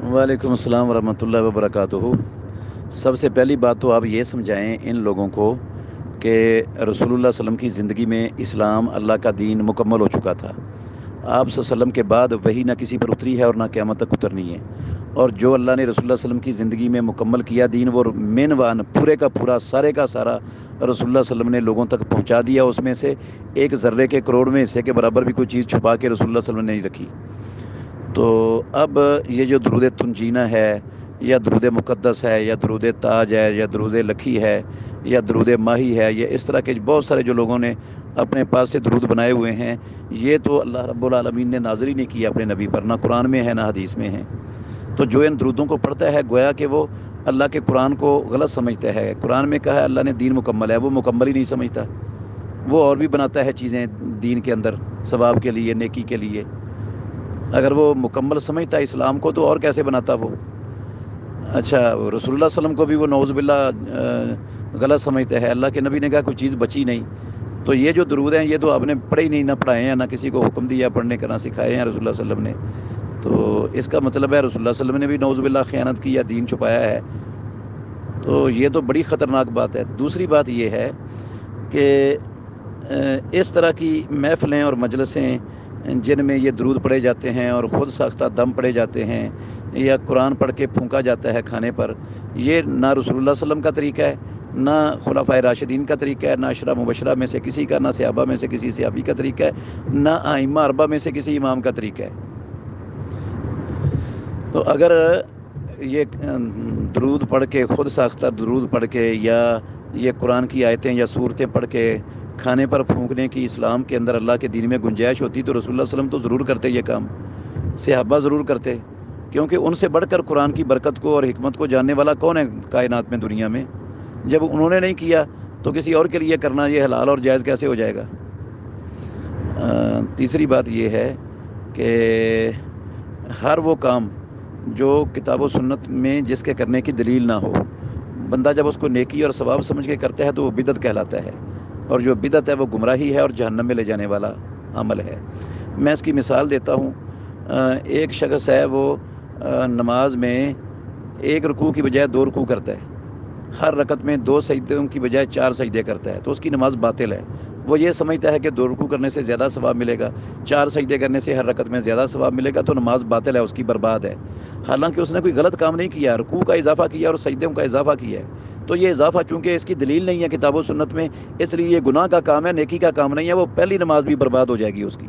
وعلیکم السلام ورحمۃ اللہ وبرکاتہ۔ سب سے پہلی بات تو آپ یہ سمجھائیں ان لوگوں کو کہ رسول اللہ صلی اللہ علیہ وسلم کی زندگی میں اسلام اللہ کا دین مکمل ہو چکا تھا۔ آپ صلی اللہ علیہ وسلم کے بعد وہی نہ کسی پر اتری ہے اور نہ قیامت تک اترنی ہے، اور جو اللہ نے رسول اللہ صلی اللہ علیہ وسلم کی زندگی میں مکمل کیا دین، وہ مین وان پورے کا پورا سارے کا سارا رسول اللہ صلی اللہ علیہ وسلم نے لوگوں تک پہنچا دیا۔ اس میں سے ایک ذرے کے کروڑویں حصے کے برابر بھی کوئی چیز چھپا کے رسول اللہ صلی اللہ علیہ وسلم نے نہیں رکھی۔ تو اب یہ جو درود تنجینہ ہے یا درود مقدس ہے یا درود تاج ہے یا درود لکھی ہے یا درود ماہی ہے، یہ اس طرح کے بہت سارے جو لوگوں نے اپنے پاس سے درود بنائے ہوئے ہیں، یہ تو اللہ رب العالمین نے نازل ہی نہیں کیا اپنے نبی پر، نہ قرآن میں ہے نہ حدیث میں ہے۔ تو جو ان درودوں کو پڑھتا ہے گویا کہ وہ اللہ کے قرآن کو غلط سمجھتا ہے۔ قرآن میں کہا ہے اللہ نے دین مکمل ہے، وہ مکمل ہی نہیں سمجھتا، وہ اور بھی بناتا ہے چیزیں دین کے اندر ثواب کے لیے، نیکی کے لیے۔ اگر وہ مکمل سمجھتا اسلام کو تو اور کیسے بناتا وہ؟ اچھا، رسول اللہ صلی اللہ علیہ وسلم کو بھی وہ نعوذ باللہ غلط سمجھتا ہے۔ اللہ کے نبی نے کہا کوئی چیز بچی نہیں۔ تو یہ جو درود ہیں یہ تو آپ نے پڑھے ہی نہیں، نہ پڑھائے ہیں، نہ کسی کو حکم دیا پڑھنے کا، نہ سکھائے ہیں رسول اللہ صلی اللہ علیہ وسلم نے۔ تو اس کا مطلب ہے رسول اللہ صلی اللہ علیہ وسلم نے بھی نعوذ باللہ خیانت کی یا دین چھپایا ہے۔ تو یہ تو بڑی خطرناک بات ہے۔ دوسری بات یہ ہے کہ اس طرح کی محفلیں اور مجلسیں جن میں یہ درود پڑھے جاتے ہیں اور خود ساختہ دم پڑھے جاتے ہیں یا قرآن پڑھ کے پھونکا جاتا ہے کھانے پر، یہ نہ رسول اللہ صلی اللہ علیہ وسلم کا طریقہ ہے، نہ خلفائے راشدین کا طریقہ ہے، نہ عشرہ مبشرہ میں سے کسی کا، نہ صحابہ میں سے کسی صحابی کا طریقہ ہے، نہ ائمہ اربعہ میں سے کسی امام کا طریقہ ہے۔ تو اگر یہ درود پڑھ کے، خود ساختہ درود پڑھ کے، یا یہ قرآن کی آیتیں یا صورتیں پڑھ کے کھانے پر پھونکنے کی اسلام کے اندر اللہ کے دین میں گنجائش ہوتی تو رسول اللہ صلی اللہ علیہ وسلم تو ضرور کرتے یہ کام، صحابہ ضرور کرتے، کیونکہ ان سے بڑھ کر قرآن کی برکت کو اور حکمت کو جاننے والا کون ہے کائنات میں، دنیا میں؟ جب انہوں نے نہیں کیا تو کسی اور کے لیے کرنا یہ حلال اور جائز کیسے ہو جائے گا؟ تیسری بات یہ ہے کہ ہر وہ کام جو کتاب و سنت میں جس کے کرنے کی دلیل نہ ہو، بندہ جب اس کو نیکی اور ثواب سمجھ کے کرتا ہے تو وہ بدعت کہلاتا ہے، اور جو بدعت ہے وہ گمراہی ہے اور جہنم میں لے جانے والا عمل ہے۔ میں اس کی مثال دیتا ہوں۔ ایک شخص ہے، وہ نماز میں ایک رکوع کی بجائے 2 رکوع کرتا ہے، ہر رکعت میں 2 سجدوں کی بجائے 4 سجدے کرتا ہے، تو اس کی نماز باطل ہے۔ وہ یہ سمجھتا ہے کہ 2 رکوع کرنے سے زیادہ ثواب ملے گا، 4 سجدے کرنے سے ہر رکعت میں زیادہ ثواب ملے گا، تو نماز باطل ہے، اس کی برباد ہے۔ حالانکہ اس نے کوئی غلط کام نہیں کیا، رکوع کا اضافہ کیا اور سجدوں کا اضافہ کیا ہے۔ تو یہ اضافہ چونکہ اس کی دلیل نہیں ہے کتاب و سنت میں، اس لیے یہ گناہ کا کام ہے، نیکی کا کام نہیں ہے، وہ پہلی نماز بھی برباد ہو جائے گی اس کی۔